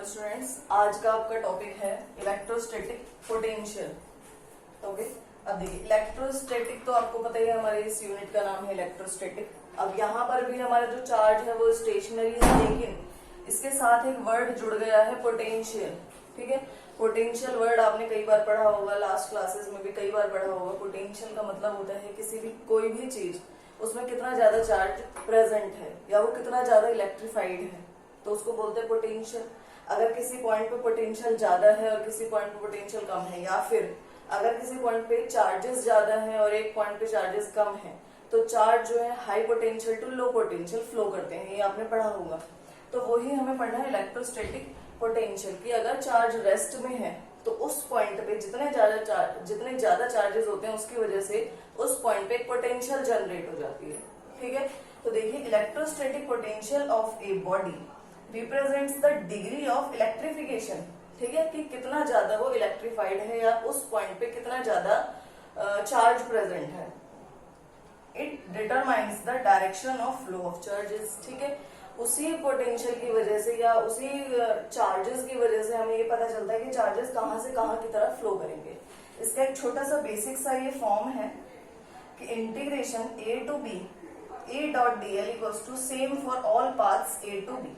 Students, आज का आपका टॉपिक है इलेक्ट्रोस्टैटिक पोटेंशियल। ओके, अब देखिए इलेक्ट्रोस्टैटिक तो आपको पता ही है, हमारे इस यूनिट का नाम है इलेक्ट्रोस्टैटिक। अब यहाँ पर भी हमारा जो चार्ज है वो स्टेशनरी है, लेकिन इसके साथ एक वर्ड जुड़ गया है पोटेंशियल। ठीक है, पोटेंशियल वर्ड आपने कई बार पढ़ा होगा, लास्ट क्लासेस में भी कई बार पढ़ा होगा। पोटेंशियल का मतलब होता है किसी भी कोई भी चीज उसमें कितना ज्यादा चार्ज प्रेजेंट है या वो कितना ज्यादा इलेक्ट्रीफाइड है, तो उसको बोलते हैं पोटेंशियल। अगर किसी पॉइंट पे पोटेंशियल ज्यादा है और किसी पॉइंट पे पोटेंशियल कम है, या फिर अगर किसी पॉइंट पे चार्जेस ज्यादा है और एक पॉइंट पे चार्जेस कम है, तो चार्ज जो है high potential to low potential flow करते हैं, ये आपने पढ़ा होगा। तो वही हमें पढ़ना है इलेक्ट्रोस्टैटिक पोटेंशियल की अगर चार्ज रेस्ट में है तो उस पॉइंट पे जितने ज्यादा चार्जेस होते हैं उसकी वजह से उस पॉइंट पे पोटेंशियल जनरेट हो जाती है। ठीक है, तो देखिए electrostatic potential of a body represents the degree of electrification. ठीक है, कि कितना ज्यादा वो इलेक्ट्रीफाइड है या उस पॉइंट पे कितना ज्यादा चार्ज प्रेजेंट है। It determines the direction of flow of charges. ठीक है, उसी पोटेंशियल की वजह से या उसी चार्जेस की वजह से हमें ये पता चलता है कि चार्जेस कहाँ से कहाँ की तरफ फ्लो करेंगे। इसका एक छोटा सा बेसिक सा ये फॉर्म है कि integration A to B A dot D L equals to same for all paths A to B.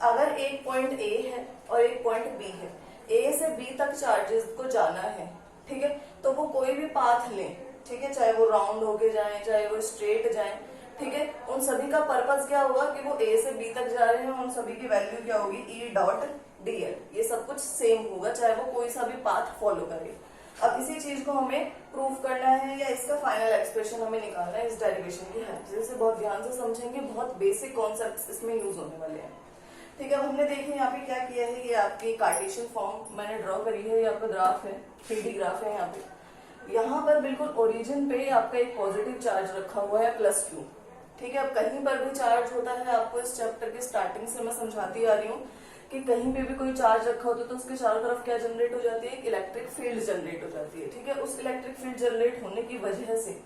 अगर एक पॉइंट ए है और एक पॉइंट बी है, ए से बी तक चार्जेस को जाना है, ठीक है, तो वो कोई भी पाथ लें, ठीक है, चाहे वो राउंड होके जाए चाहे वो स्ट्रेट जाए, ठीक है, उन सभी का पर्पस क्या होगा कि वो ए से बी तक जा रहे हैं, उन सभी की वैल्यू क्या होगी ई डॉट डी एल। ये सब कुछ सेम होगा चाहे वो कोई सा भी पाथ फॉलो करे। अब इसी चीज को हमें प्रूव करना है या इसका फाइनल एक्सप्रेशन हमें निकालना है इस डेरिवेशन की हेल्प से। इसे बहुत ध्यान से समझेंगे, बहुत बेसिक कॉन्सेप्ट्स इसमें यूज होने वाले हैं। ठीक है, अब हमने देखें यहाँ पे क्या किया है, ये आपकी कार्टेशियन फॉर्म मैंने ड्रॉ करी है, ये आपका ग्राफ है, 3D ग्राफ है। यहाँ पर बिल्कुल ओरिजिन पे आपका एक पॉजिटिव चार्ज रखा हुआ है +Q। ठीक है, अब कहीं पर भी चार्ज होता है, आपको इस चैप्टर की स्टार्टिंग से मैं समझाती आ रही हूँ कि कहीं पे भी कोई चार्ज रखा होता है तो उसके चारों तरफ क्या जनरेट हो जाती है, एक इलेक्ट्रिक फील्ड जनरेट हो जाती है। ठीक है, उस इलेक्ट्रिक फील्ड जनरेट होने की वजह से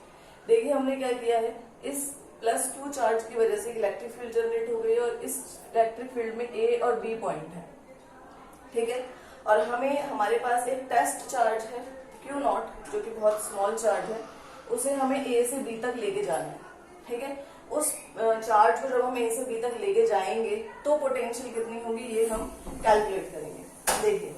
देखिए हमने क्या किया है, इस +Q चार्ज की वजह से इलेक्ट्रिक फील्ड जनरेट हो गई है और इस इलेक्ट्रिक फील्ड में ए और बी पॉइंट है। ठीक है, और हमें हमारे पास एक टेस्ट चार्ज है Q0 जो कि बहुत स्मॉल चार्ज है, उसे हमें ए से बी तक लेके जाना है। ठीक है, उस चार्ज को जब हम ए से बी तक लेके जाएंगे तो पोटेंशियल कितनी होगी ये हम कैलकुलेट करेंगे। देखिए,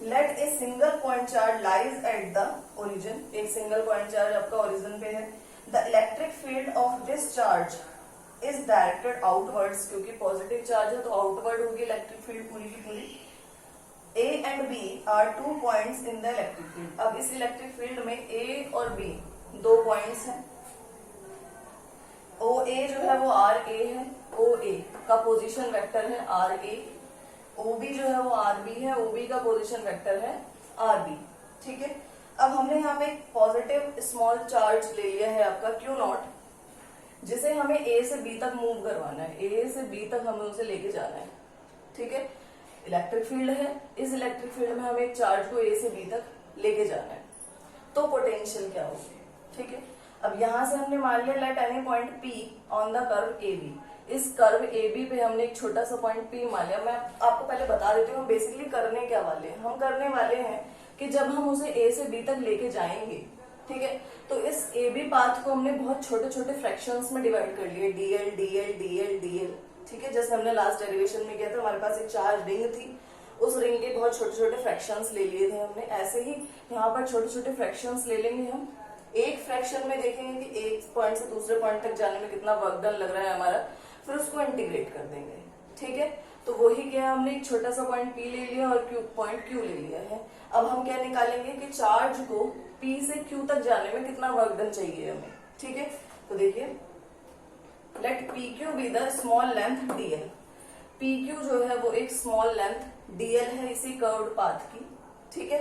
let a single point charge lies at the origin. एक सिंगल पॉइंट चार्ज आपका ओरिजिन पे है। The electric field of this charge is directed outwards, क्योंकि पॉजिटिव चार्ज है तो आउटवर्ड होगी इलेक्ट्रिक फील्ड पूरी की पूरी। A and B are 2 points in the electric field। अब इस इलेक्ट्रिक फील्ड में A और B दो पॉइंट्स हैं। OA जो है वो RA है, OA का पोजीशन वेक्टर है RA। OB जो है वो RB है, OB का पोजीशन वेक्टर है RB। ठीक है, अब हमने यहाँ पे एक पॉजिटिव स्मॉल चार्ज ले लिया है आपका Q0, जिसे हमें A से B तक मूव करवाना है, A से B तक हमें उसे लेके जाना है। ठीक है, इलेक्ट्रिक फील्ड है, इस इलेक्ट्रिक फील्ड में हमें एक चार्ज को ए से बी तक लेके जाना है, तो पोटेंशियल क्या होगी। ठीक है, अब यहां से हमने मान लिया let any point P on the curve A B. इस कर्व ए बी पे हमने एक छोटा सा पॉइंट पी मान लिया। मैं आपको पहले बता देती हूँ बेसिकली करने क्या वाले हैं। हम करने वाले हैं कि जब हम उसे ए से बी तक लेके जाएंगे, ठीक है, तो इस ए बी पाथ को हमने बहुत छोटे छोटे फ्रैक्शंस में डिवाइड कर लिए, डीएल डीएल डीएल डीएल। ठीक है, जैसे हमने लास्ट डेरिवेशन में किया था, हमारे पास एक चार्ज रिंग थी, उस रिंग के बहुत छोटे छोटे फ्रैक्शंस ले लिए थे हमने। ऐसे ही यहाँ पर छोटे छोटे फ्रैक्शंस ले लेंगे हम। एक फ्रैक्शन में देखेंगे कि एक पॉइंट से दूसरे पॉइंट तक जाने में कितना वर्क डन लग रहा है हमारा, फिर उसको इंटीग्रेट कर देंगे। ठीक है, तो वही क्या हमने एक छोटा सा पॉइंट पी ले लिया और पॉइंट क्यू ले लिया है। अब हम क्या निकालेंगे कि चार्ज को पी से क्यू तक जाने में कितना वर्क डन चाहिए हमें। ठीक है, तो देखिए let PQ be the small length DL। PQ जो है वो एक स्मॉल लेंथ DL है इसी कर्व्ड पाथ की। ठीक है,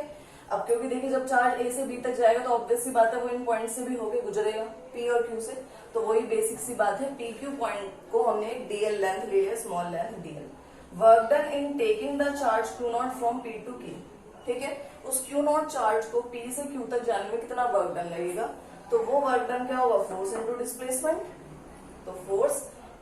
अब क्योंकि देखिए जब चार्ज A से B तक जाएगा तो ऑब्वियस सी बात है वो इन पॉइंट से भी होके गुजरेगा P और Q से, तो वही बेसिक सी बात है। PQ पॉइंट को हमने एक DL लेंथ ले लिया, small length DL। Work done in taking the charge Q0 from P to Q। ठीक है, उस Q0 चार्ज को P से Q तक जाने में कितना वर्क डन लगेगा, तो वो वर्क डन क्या होगा, फोर्स इंटू डिस्प्लेसमेंट। तो फोर्स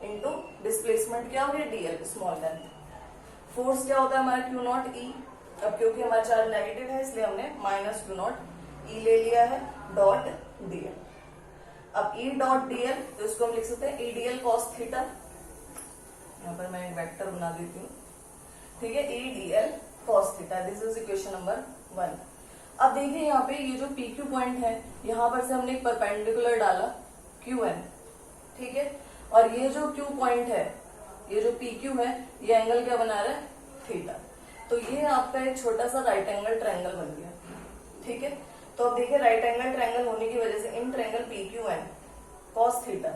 इंटू डिस्प्लेसमेंट क्या हो गया, DL स्मॉल लेंथ। फोर्स क्या होता है हमारा क्यू नॉट ई। अब क्योंकि हमारा चार्ज नेगेटिव है इसलिए हमने माइनस क्यू नॉट ई ले लिया है डॉट डीएल। अब ई डॉट डीएल तो इसको हम लिख सकते हैं ई डीएल कॉस थीटा। यहाँ पर मैं एक वेक्टर बना देती हूँ, ठीक है, E DL cos theta. This is equation number 1। अब देखिए यहाँ पे ये जो पी क्यू पॉइंट है यहाँ पर से हमने एक परपेंडिकुलर डाला क्यू एन, ठीक है, और ये जो क्यू पॉइंट है, ये जो पी क्यू है, ये एंगल क्या बना रहा है थीटा। तो ये आपका एक छोटा सा राइट एंगल ट्रायंगल बन गया, ठीक है। तो अब देखिए राइट एंगल ट्रायंगल होने की वजह से in triangle P Q N cos theta,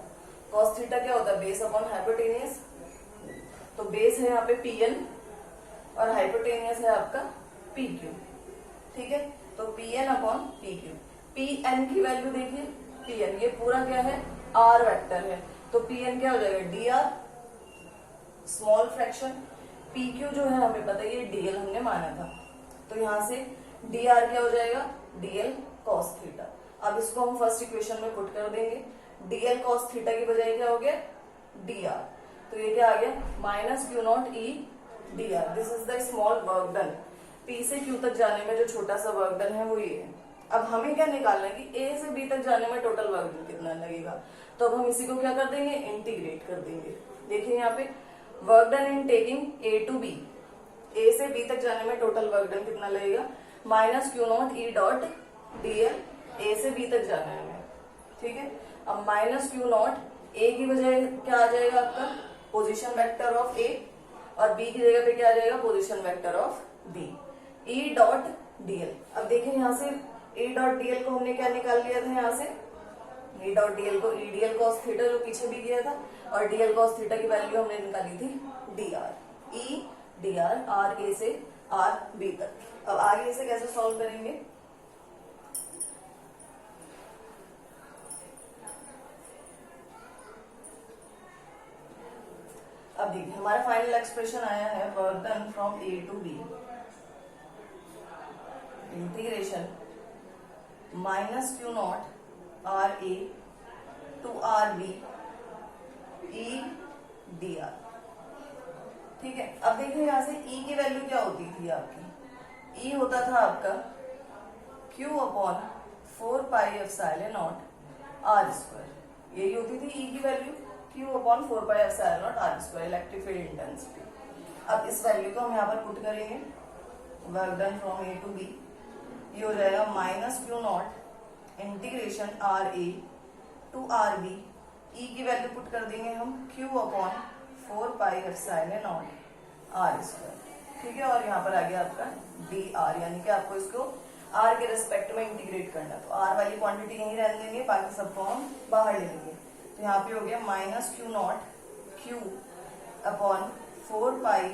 cos theta क्या होता है बेस अपॉन हाइपोटेनियस। तो बेस है यहाँ पे पी एन और हाइपोटेनियस है आपका पी क्यू, ठीक है। तो P N upon P Q, P N की वैल्यू देखिए, पी एन ये पूरा क्या है आर वेक्टर है, तो पी एन क्या हो जाएगा D R small fraction, P Q जो है हमें पता है ये डीएल हमने माना था, तो यहां से डी आर क्या हो जाएगा डीएल कॉस थीटा। अब इसको हम फर्स्ट इक्वेशन में पुट कर देंगे, डीएल कॉस थीटा की बजाय क्या हो गया डी आर, तो ये क्या आ गया minus Q naught E D are. This is the small work done, P से क्यू तक जाने में जो छोटा सा वर्क डन है वो ये है। अब हमें क्या निकालना है कि ए से बी तक जाने में टोटल वर्क डन कितना लगेगा, तो अब हम इसी को क्या कर देंगे इंटीग्रेट कर देंगे। देखिए यहाँ पे work done in taking A to B, A से बी तक जाने में टोटल वर्क डन कितना लगेगा minus Q naught E dot DL, A से बी तक जाना है हमें, ठीक है। अब माइनस क्यू नॉट ए की बजाय क्या आ जाएगा आपका पोजीशन वेक्टर ऑफ ए, और बी की जगह पे क्या आ जाएगा position vector of B, E dot DL. अब देखिए यहाँ से ई डॉट डीएल को हमने क्या निकाल लिया था यहाँ से ई डॉट डीएल को ई डीएल कॉस थीटा जो पीछे भी किया था, और डीएल कॉस थीटा की वैल्यू हमने निकाली थी D R, E D R, R A से आर बी तक। अब आगे इसे कैसे सॉल्व करेंगे, अब देखिए हमारा फाइनल एक्सप्रेशन आया है work done from A to B integration minus Q naught R A to R B E D R, ठीक है। अब देखिए यहाँ से ई की वैल्यू क्या होती थी आपकी, ई होता था आपका Q upon 4 pi epsilon naught R square, यही होती थी ई की value Q upon 4 pi epsilon naught R square electric field intensity. अब इस वैल्यू को हम यहाँ पर पुट करेंगे work done from A to B, ये हो जाएगा minus Q naught integration R A to R B, E की वैल्यू पुट कर देंगे हम Q upon 4 pi epsilon naught R square, ठीक है। और यहाँ पर आ गया आपका डी आर, यानी कि आपको इसको आर के रेस्पेक्ट में इंटीग्रेट करना, तो आर वाली क्वांटिटी यहीं रहने देंगे, बाकी सबको हम बाहर ले लेंगे। तो यहाँ पे हो गया minus Q naught Q upon 4 pi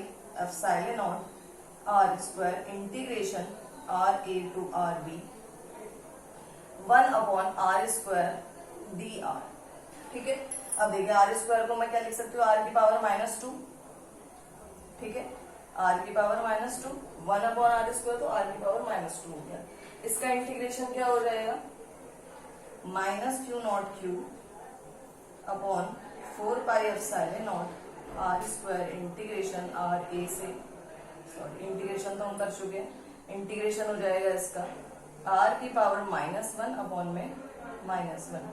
epsilon naught R square integration R A to R B 1 upon R square D R, ठीक है। अब देखिए आर स्क्वायर को मैं क्या लिख सकती हूँ आर की पावर -2, ठीक है, आर की पावर -2, 1 अपॉन आर स्क्वायर तो आर की पावर -2 हो गया। इसका इंटीग्रेशन क्या हो जाएगा minus Q naught Q upon 4 pi epsilon naught R square integration R A से, सॉरी इंटीग्रेशन तो हम कर चुके हैं, इंटीग्रेशन हो जाएगा इसका आर की पावर -1 अपॉन में -1,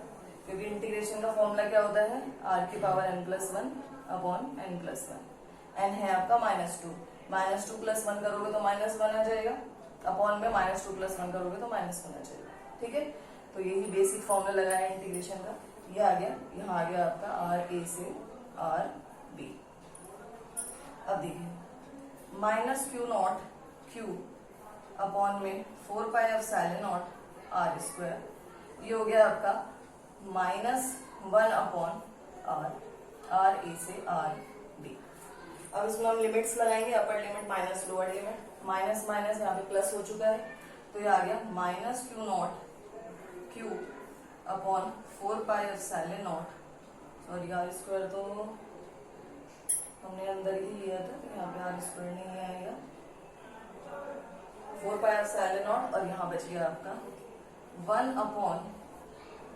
क्योंकि इंटीग्रेशन का फॉर्मूला क्या होता है आर की power n+1 upon n+1, n है आपका -2, -2 + 1 करोगे तो -1 आ जाएगा, अपॉन में -2 + 1 करोगे तो -1 आ जाएगा, ठीक है। तो यही बेसिक फॉर्मूला लगा है इंटीग्रेशन का, ये आ गया, यहाँ आ गया आपका आर ए से आर बी। अब देखिए minus Q naught Q upon में 4 pi epsilon naught R square, ये हो गया आपका -1 अपॉन आर ए से आर बी। अब इसमें हम लिमिट्स लगाएंगे, upper limit minus lower limit, minus minus यहाँ पे प्लस हो चुका है, तो ये आ गया minus Q naught Q upon 4 pi epsilon naught, sorry R square तो हमने अंदर ही लिया था, तो यहाँ पे आर स्क्वायर नहीं आएगा, 4 पाई एप्सिलॉन नॉट, और यहाँ बच गया आपका 1 upon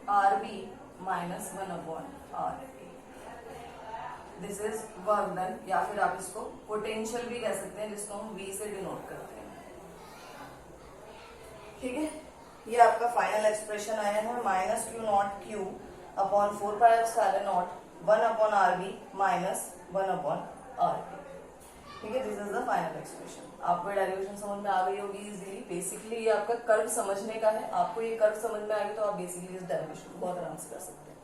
R B -1 upon R B. This is work done, या फिर आप इसको पोटेंशियल भी कह सकते हैं, जिसको हम V से डिनोट करते हैं। ठीक है, ये आपका फाइनल एक्सप्रेशन आया है minus Q naught Q upon 4πε0 1/RB minus 1/RB। ठीक है, this is the final expression. आपको डेरिवेशन समझ में आ गई होगी इजीली। बेसिकली ये आपका कर्व समझने का है, आपको ये कर्व समझ में आएगी तो आप बेसिकली इस डेरिवेशन को बहुत आराम से कर सकते हैं।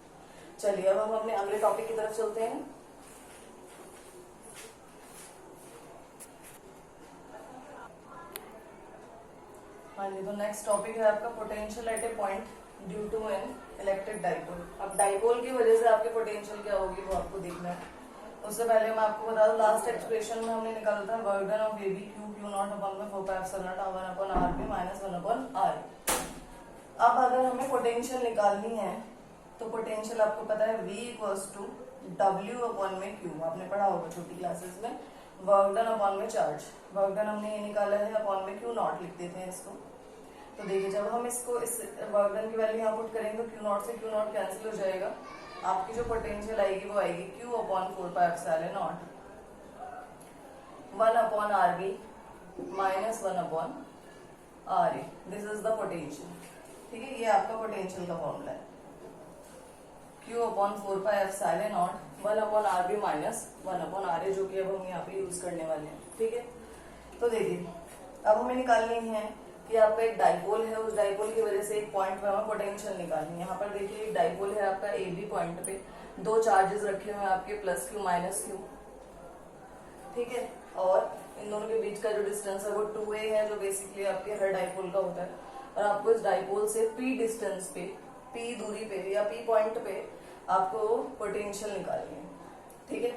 चलिए अब हम अपने अगले टॉपिक की तरफ चलते हैं। हाँ जी, तो नेक्स्ट टॉपिक है आपका potential at a point due to an electric dipole. अब डाइपोल की वजह से आपकी पोटेंशियल क्या होगी वो आपको देखना है। उससे पहले मैं आपको बता दूं, लास्ट एक्सप्रेशन में हमने निकाला था work done of AB Q not upon में 4πε0 1/RB माइनस 1/RA। अब अगर हमें पोटेंशियल निकालनी है तो पोटेंशियल आपको पता है V equals to W upon में Q, आपने पढ़ा होगा छोटी क्लासेस में। वर्क डन अपॉन में चार्ज, वर्क डन हमने ये निकाला है अपॉन में Q नॉट लिख देते हैं इसको। तो देखिए जब हम इसको इस वर्क डन की वैल्यू यहाँ पुट करेंगे तो Q नॉट से Q नॉट कैंसिल हो जाएगा। आपकी जो पोटेंशियल आएगी वो आएगी Q upon 4πε0 1/RB minus 1/RA। This is the potential. ठीक है, ये आपका पोटेंशियल का फॉर्मूला है, Q upon 4πε0 1/RB minus 1/RA, जो कि अब हम यहाँ पे यूज करने वाले हैं। ठीक है, तो देखिए अब हमें निकालनी है कि आपका एक डाइपोल है, उस डाइपोल की वजह से एक पॉइंट पे हमें पोटेंशियल निकालनी है। यहाँ पर देखिए एक डाइपोल है आपका AB पॉइंट पे, दो चार्जेस रखे हुए हैं आपके प्लस Q माइनस Q। ठीक है, और इन दोनों के बीच का जो डिस्टेंस है वो 2a है, जो बेसिकली आपके हर डाइपोल का होता है। और आपको इस डाइपोल से P डिस्टेंस पे, P दूरी पे या P पॉइंट पे आपको पोटेंशियल निकालनी है। ठीक है,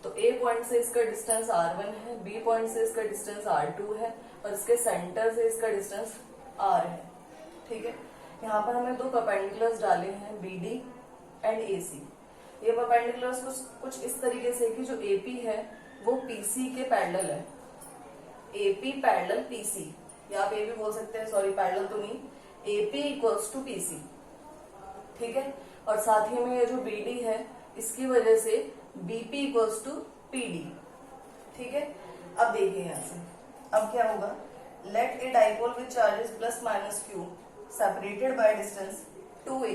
तो A पॉइंट से इसका डिस्टेंस R1 है, B पॉइंट से इसका डिस्टेंस R2 है और इसके सेंटर से इसका डिस्टेंस R है। ठीक है, यहाँ पर हमें दो परपेंडिकुलर्स डाले हैं BD एंड AC। ये परपेंडिकुलर्स कुछ इस तरीके से कि जो AP है वो PC के पैरेलल है, AP पैरेलल PC, या आप ये भी बोल सकते हैं, सॉरी पैरेलल तो नहीं, AP इक्वल्स टू PC। ठीक है, और साथ ही में ये जो BD है इसकी वजह से BP इक्वल्स टू PD। ठीक है, अब देखिए यहाँ से अब क्या होगा, let a dipole with charges plus minus Q separated by distance 2a,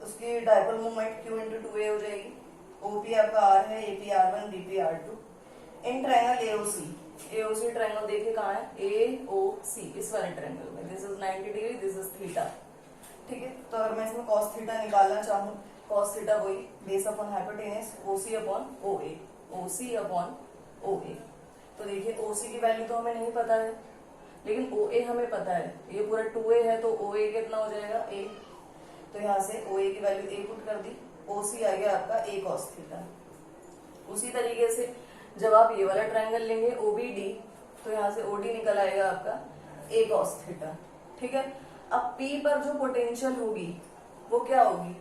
उसकी dipole movement Q into 2a हो जाएगी। OP आपका R है, AP R1 BP R2 in triangle AOC triangle देखिए कहाँ है, AOC इस वाले ट्रायंगल में। This is 90 degree, this is theta. ठीक है, तो अगर मैं इसमें cos थीटा निकालना चाहूँ, cos थीटा वही base upon hypotenuse OC upon OA, OC upon OA। तो देखिए OC की वैल्यू तो हमें नहीं पता है, लेकिन OA हमें पता है। ये पूरा 2a है तो OA कितना हो जाएगा A, तो यहाँ से OA की वैल्यू A पुट कर दी, OC आ गया आपका A cos थीटा। उसी तरीके से जब आप ये वाला ट्रायंगल लेंगे OBD, तो यहाँ से OD निकल आएगा आपका A cos थीटा। ठीक है, अब P पर जो पोटेंशियल होगी वो क्या होगी,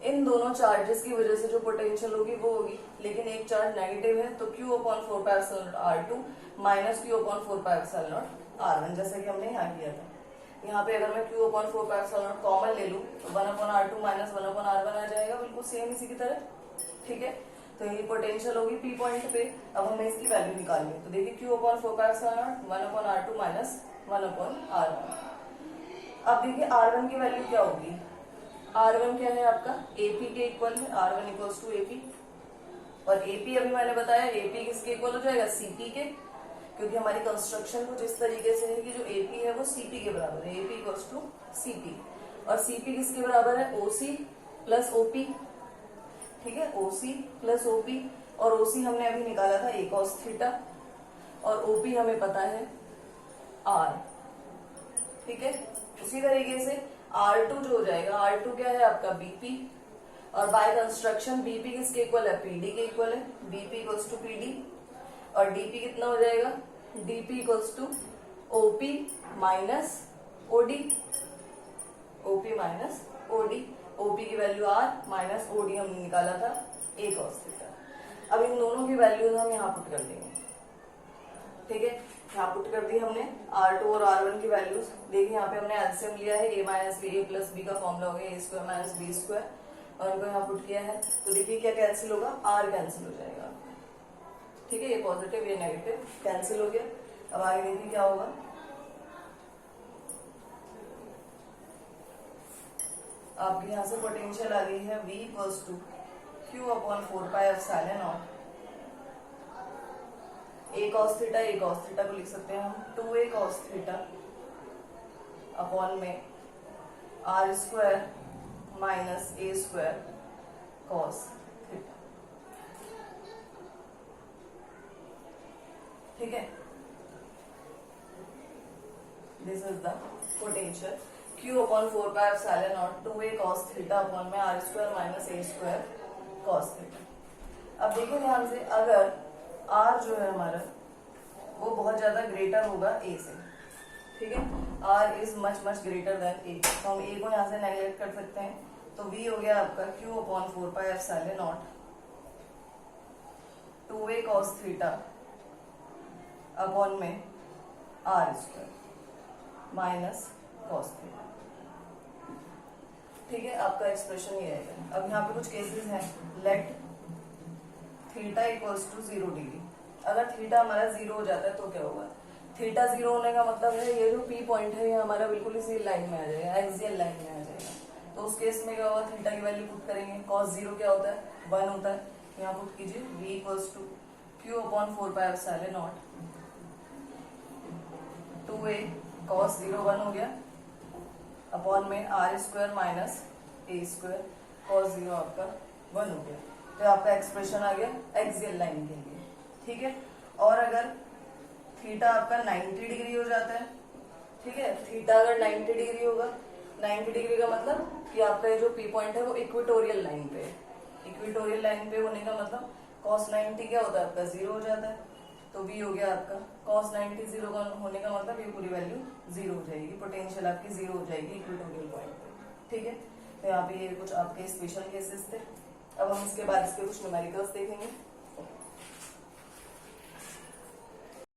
इन दोनों चार्जेस की वजह से जो पोटेंशियल होगी वो होगी, लेकिन एक चार्ज नेगेटिव है तो Q upon 4πε0 R2 minus Q upon 4πε0 R1, जैसे कि हमने यहाँ किया था। यहाँ पे अगर मैं Q अपॉन 4πε0 कॉमन ले लूँ तो 1/R2 माइनस 1/R1 आ जाएगा, बिल्कुल सेम इसी की तरह। ठीक है, तो ये पोटेंशियल होगी P पॉइंट पे। अब हमें इसकी वैल्यू निकालनी है, तो देखिए Q upon 4πε0 1/R2 minus 1/R1। अब देखिए R1 की वैल्यू क्या होगी, R1 क्या है आपका AP के इक्वल है, R1 इक्वल्स टू AP, और AP अभी मैंने बताया AP किसके इक्वल हो जाएगा, CP के, क्योंकि हमारी कंस्ट्रक्शन कुछ इस तरीके से है कि जो AP है वो CP के बराबर है, AP इक्वल्स टू CP, और CP किसके बराबर है, OC प्लस OP। ठीक है, OC प्लस OP, और OC हमने अभी निकाला था A cos थीटा, और OP हमें पता है R। ठीक है, उसी तरीके से R2 जो हो जाएगा, R2 क्या है आपका BP, और बाय कंस्ट्रक्शन BP किसके इक्वल है, PD के इक्वल है, BP इक्वल्स टू PD, और DP कितना हो जाएगा, DP equals to OP minus OD, OP minus OD। OP की वैल्यू R माइनस OD हमने निकाला था A cos थीटा। अब इन दोनों की वैल्यूज हम यहाँ पुट कर देंगे। ठीक है, यहाँ पुट कर दी हमने R2 और R1 की वैल्यूज। देखिए यहाँ पे हमने एलसीएम लिया है, a minus B, a plus B का फॉर्मूला हो गया a square minus B square, और इनको यहाँ पुट किया है, तो देखिए क्या कैंसिल होगा, आर कैंसिल हो जाएगा। ठीक है, ये पॉजिटिव ये नेगेटिव कैंसिल हो गया। अब आगे देखिए क्या होगा, आपके यहाँ से पोटेंशियल आ गई है V equals to Q upon 4πε0 a cos theta को लिख सकते हैं हम 2a cos थीटा अपॉन में r square minus a square cos theta. ठीक है, this is the potential Q upon 4πε0 2a cos theta upon में r square minus a square cos theta. अब देखिए ध्यान से, अगर r जो है हमारा वो बहुत ज्यादा ग्रेटर होगा a से, ठीक है, r is much much greater than a, तो हम a को यहाँ से नेगलेक्ट कर सकते हैं, तो v हो गया आपका Q upon 4πε0 2a cos theta upon में r square minus cos theta. ठीक है, आपका एक्सप्रेशन ये आएगा। अब यहाँ पे कुछ केसेस हैं, let theta equals to 0 degree. अगर थीटा हमारा 0 हो जाता है तो क्या होगा, थीटा 0 होने का मतलब है ये जो पी पॉइंट है ये हमारा बिल्कुल इसी लाइन में आ जाएगा, एक्सियल लाइन में आ जाएगा। तो उस केस में क्या होगा, थीटा की वैल्यू पुट करेंगे, cos 0 क्या होता है 1 होता है, यहाँ पुट कीजिए v equals to Q upon 4πε0 2a cos 0 1 हो गया अपॉन में r square minus a square cos 0 आपका 1 हो गया। तो आपका एक्सप्रेशन आ गया एक्सियल लाइन के लिए। ठीक है, और अगर थीटा आपका 90 डिग्री हो जाता है, ठीक है, थीटा अगर 90 डिग्री होगा, 90 डिग्री का मतलब कि आपका ये जो पी पॉइंट है वो इक्वेटोरियल लाइन पे है। इक्वेटोरियल लाइन पे होने का मतलब cos 90 क्या होता है आपका 0 हो जाता है, तो v हो गया आपका cos 90 0 होने का मतलब ये पूरी वैल्यू 0 हो जाएगी, पोटेंशियल आपकी 0 हो जाएगी इक्वेटोरियल पॉइंट पे। ठीक है, तो यहाँ पे ये कुछ आपके स्पेशल केसेस थे। अब हम इसके बाद इसके कुछ न्यूमेरिकल्स देखेंगे।